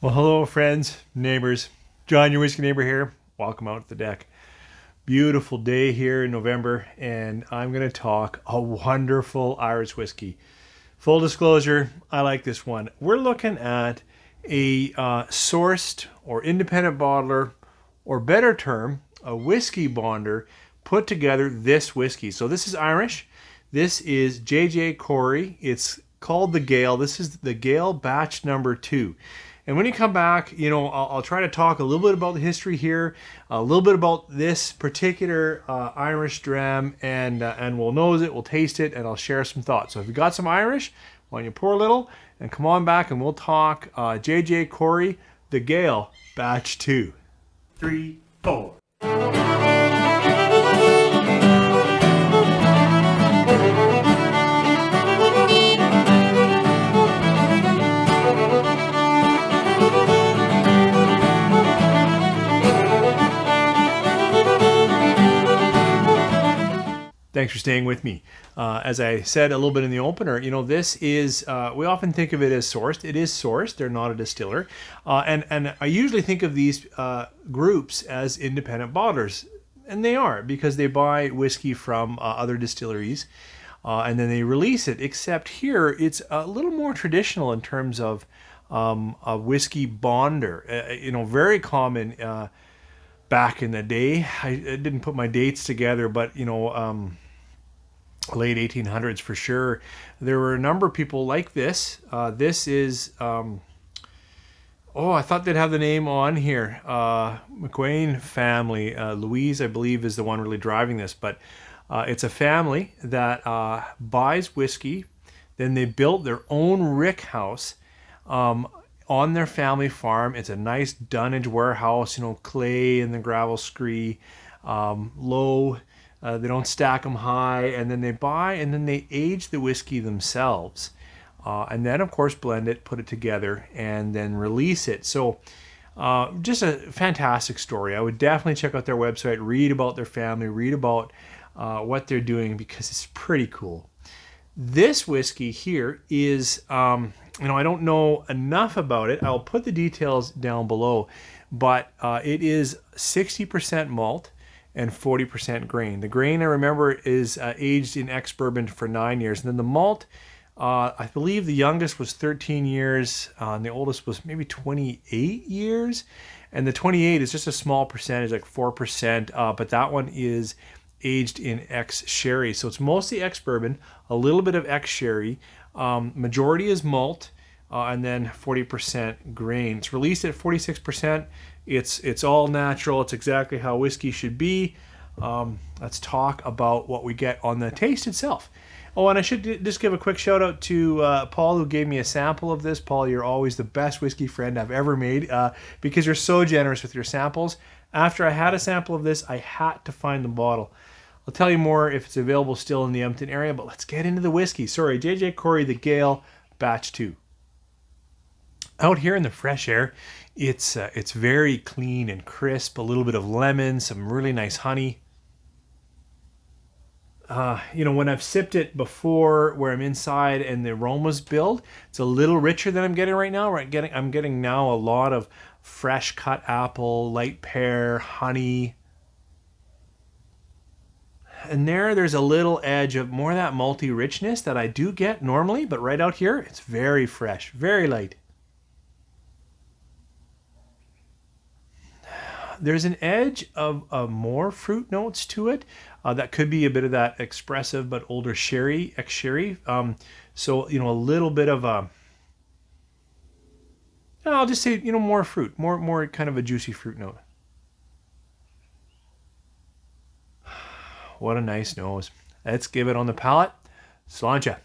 Well, hello, friends, neighbors. John, your whiskey neighbor here. Welcome out to the deck. Beautiful day here in November, and I'm going to talk a wonderful Irish whiskey. Full disclosure, I like this one. We're looking at a sourced or independent bottler, or better term, a whiskey bonder, put together this whiskey. So this is Irish. This is J.J. Corry. It's called the Gael. This is the Gael batch number 2. And when you come back, I'll try to talk a little bit about the history here, a little bit about this particular Irish dram, and we'll nose it, we'll taste it, and I'll share some thoughts. So if you got some Irish, why don't you pour a little, and come on back and we'll talk J.J. Corry, the Gael, batch 2. 3, 4. Thanks for staying with me. As I said a little bit in the opener, this is, we often think of it as sourced. It is sourced. They're not a distiller. And I usually think of these groups as independent bottlers. And they are, because they buy whiskey from other distilleries and then they release it. Except here, it's a little more traditional in terms of a whiskey bonder. Very common back in the day. I didn't put my dates together, but late 1800s for sure. There were a number of people like this. This is, I thought they'd have the name on here. McGuane family. Louise, I believe, is the one really driving this, but it's a family that buys whiskey. Then they built their own rick house on their family farm. It's a nice dunnage warehouse, clay and the gravel scree, low. They don't stack them high, and then they buy and then they age the whiskey themselves. And then, of course, blend it, put it together, and then release it. So just a fantastic story. I would definitely check out their website, read about their family, read about what they're doing, because it's pretty cool. This whiskey here is, I don't know enough about it. I'll put the details down below, but it is 60% malt and 40% grain. The grain, I remember, is aged in ex-bourbon for 9 years. And then the malt, I believe the youngest was 13 years, and the oldest was maybe 28 years. And the 28 is just a small percentage, like 4%, but that one is aged in ex-sherry. So it's mostly ex-bourbon, a little bit of ex-sherry. Majority is malt, and then 40% grain. It's released at 46%. It's all natural. It's exactly how whiskey should be. Let's talk about what we get on the taste itself. Oh, and I should just give a quick shout out to Paul, who gave me a sample of this. Paul, you're always the best whiskey friend I've ever made, because you're so generous with your samples. After I had a sample of this, I had to find the bottle. I'll tell you more if it's available still in the Empton area, but let's get into the whiskey. Sorry, J.J. Corry, the Gael, batch 2. Out here in the fresh air, it's very clean and crisp, a little bit of lemon, some really nice honey. When I've sipped it before, where I'm inside and the aromas build, it's a little richer than I'm getting right now. I'm getting now a lot of fresh cut apple, light pear, honey. And there's a little edge of more of that malty richness that I do get normally, but right out here, it's very fresh, very light. There's an edge of more fruit notes to it. That could be a bit of that expressive but older sherry, ex-sherry. So, a little bit of I'll just say, more fruit, more kind of a juicy fruit note. What a nice nose. Let's give it on the palate. Sláinte.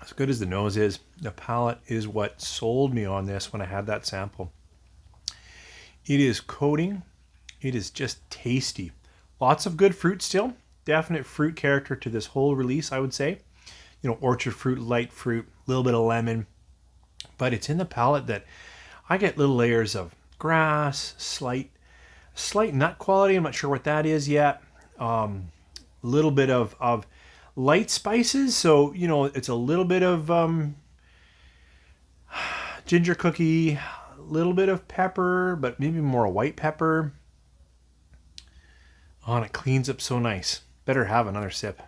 As good as the nose is, the palate is what sold me on this when I had that sample. It is coating. It is just tasty. Lots of good fruit still. Definite fruit character to this whole release, I would say. Orchard fruit, light fruit, a little bit of lemon. But it's in the palate that I get little layers of grass, slight nut quality. I'm not sure what that is yet. little bit of light spices. So, you know, it's a little bit of ginger cookie, a little bit of pepper, but maybe more white pepper. Oh, and it cleans up so nice. Better have another sip.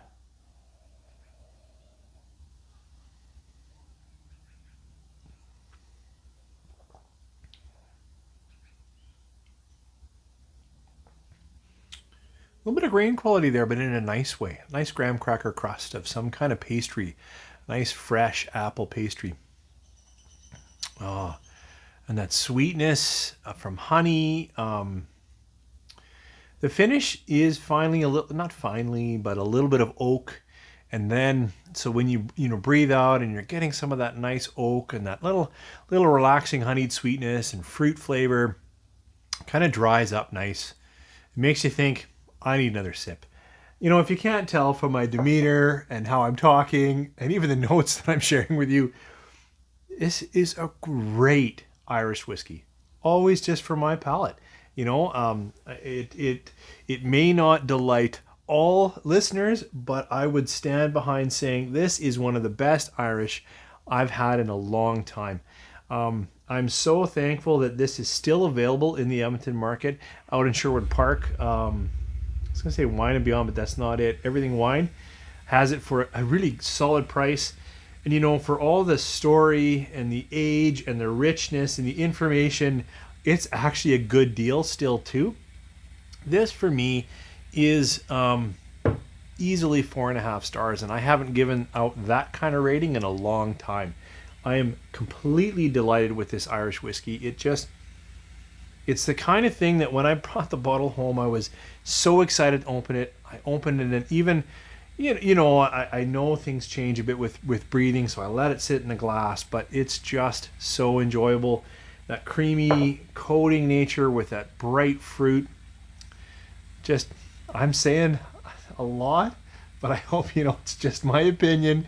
A little bit of grain quality there, but in a nice way. Nice graham cracker crust of some kind of pastry. Nice fresh apple pastry. Oh, and that sweetness from honey. The finish is finally a little, not finally, but a little bit of oak. And then, so when you know, breathe out and you're getting some of that nice oak and that little relaxing honeyed sweetness and fruit flavor, kind of dries up nice. It makes you think, I need another sip. You know, if you can't tell from my demeanor and how I'm talking and even the notes that I'm sharing with you, this is a great Irish whiskey. Always just for my palate. You know, it may not delight all listeners, but I would stand behind saying this is one of the best Irish I've had in a long time. I'm so thankful that this is still available in the Edmonton market out in Sherwood Park. I was going to say Wine and Beyond, but that's not it. Everything Wine has it for a really solid price. And, you know, for all the story and the age and the richness and the information, it's actually a good deal still, too. This, for me, is easily 4.5 stars, and I haven't given out that kind of rating in a long time. I am completely delighted with this Irish whiskey. It's the kind of thing that when I brought the bottle home, I was so excited to open it. I opened it, and even, you know, I know things change a bit with breathing, so I let it sit in the glass, but it's just so enjoyable. That creamy coating nature with that bright fruit. Just, I'm saying a lot, but I hope, you know, it's just my opinion.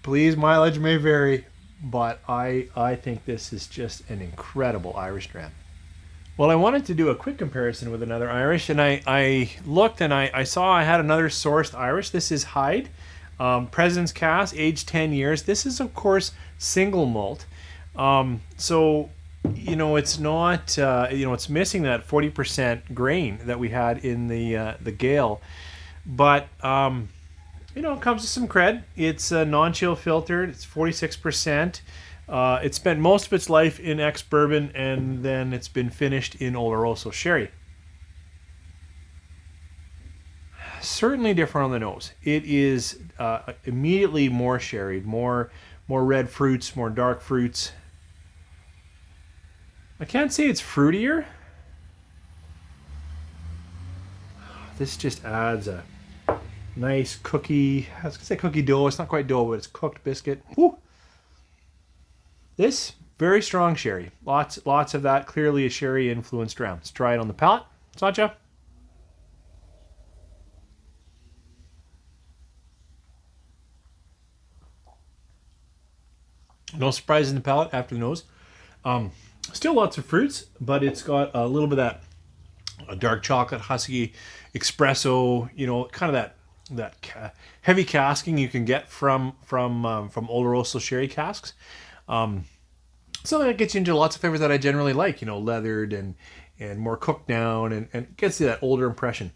Please, mileage may vary, but I think this is just an incredible Irish dram. Well, I wanted to do a quick comparison with another Irish, and I looked and I saw I had another sourced Irish. This is Hyde, President's Cask, aged 10 years. This is, of course, single malt. So, you know, it's not, you know, it's missing that 40% grain that we had in the Gael. But, you know, it comes with some cred. It's non-chill filtered. It's 46%. It spent most of its life in ex-bourbon, and then it's been finished in Oloroso sherry. Certainly different on the nose. It is immediately more sherried, more red fruits, more dark fruits. I can't say it's fruitier. This just adds a nice cookie. I was gonna say cookie dough. It's not quite dough, but it's cooked biscuit. Woo! This, very strong sherry. Lots of that. Clearly a sherry influenced dram. Let's try it on the palate. Sancha. No surprise in the palate after the nose. Still lots of fruits, but it's got a little bit of that dark chocolate, husky, espresso, you know, kind of that heavy casking you can get from Oloroso sherry casks. Something that gets you into lots of flavors that I generally like, you know, leathered and more cooked down and gets you that older impression.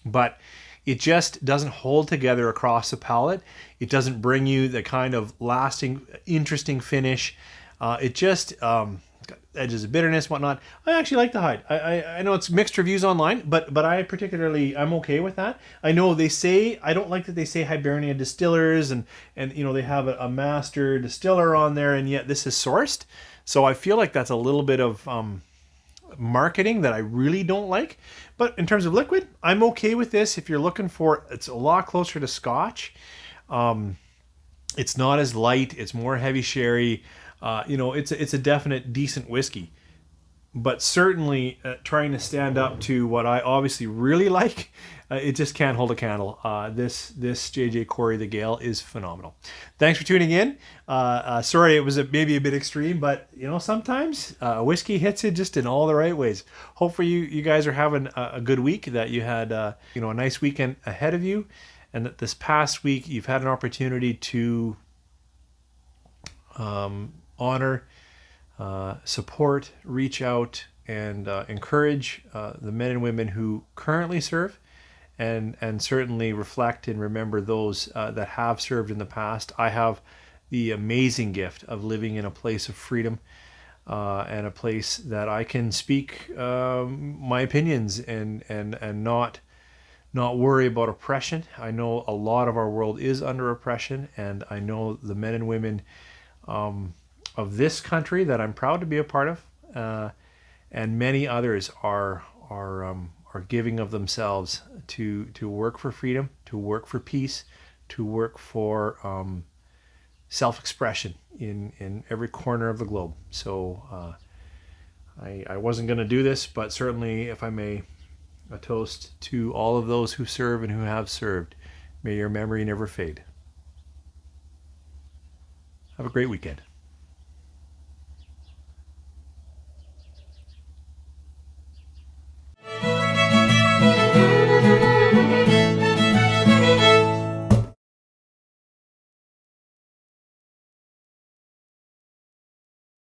But it just doesn't hold together across the palate. It doesn't bring you the kind of lasting, interesting finish. It just got edges of bitterness, whatnot. I actually like the Hyde. I know it's mixed reviews online, but I'm okay with that. I know they say, I don't like that they say Hibernian distillers and you know, they have a master distiller on there, and yet this is sourced. So I feel like that's a little bit of marketing that I really don't like. But in terms of liquid, I'm okay with this. If you're looking for, it's a lot closer to Scotch. It's not as light. It's more heavy sherry. You know, it's a definite decent whiskey, but certainly trying to stand up to what I obviously really like, it just can't hold a candle. This J.J. Corry the Gael is phenomenal. Thanks for tuning in. Sorry it was maybe a bit extreme, but you know, sometimes whiskey hits it just in all the right ways. Hopefully you guys are having a good week, that you had you know, a nice weekend ahead of you, and that this past week you've had an opportunity to honor, support, reach out, and encourage the men and women who currently serve, and certainly reflect and remember those that have served in the past. I have the amazing gift of living in a place of freedom, and a place that I can speak my opinions and not worry about oppression. I know a lot of our world is under oppression, and I know the men and women of this country that I'm proud to be a part of, and many others are giving of themselves to work for freedom, to work for peace, to work for self-expression in every corner of the globe. So I wasn't going to do this, but certainly, if I may, a toast to all of those who serve and who have served. May your memory never fade. Have a great weekend.